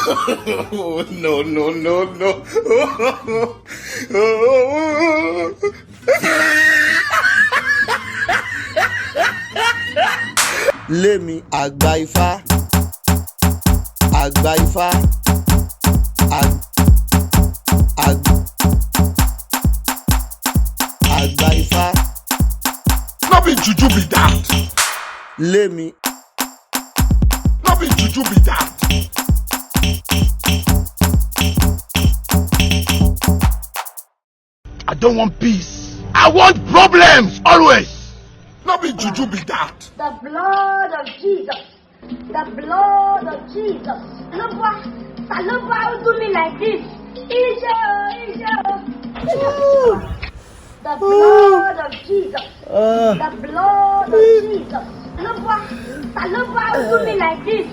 No, no, no, no. Lémi àgbà Ifá, àgbà Ifá, àgbà Ifá. No be juju be that. Lémi. No be juju be that. I don't want peace. I want problems always. No be juju be that. The blood of Jesus. The blood of Jesus. Saloba will do me like this. The blood of Jesus. The blood of Jesus. Saloba will do me like this.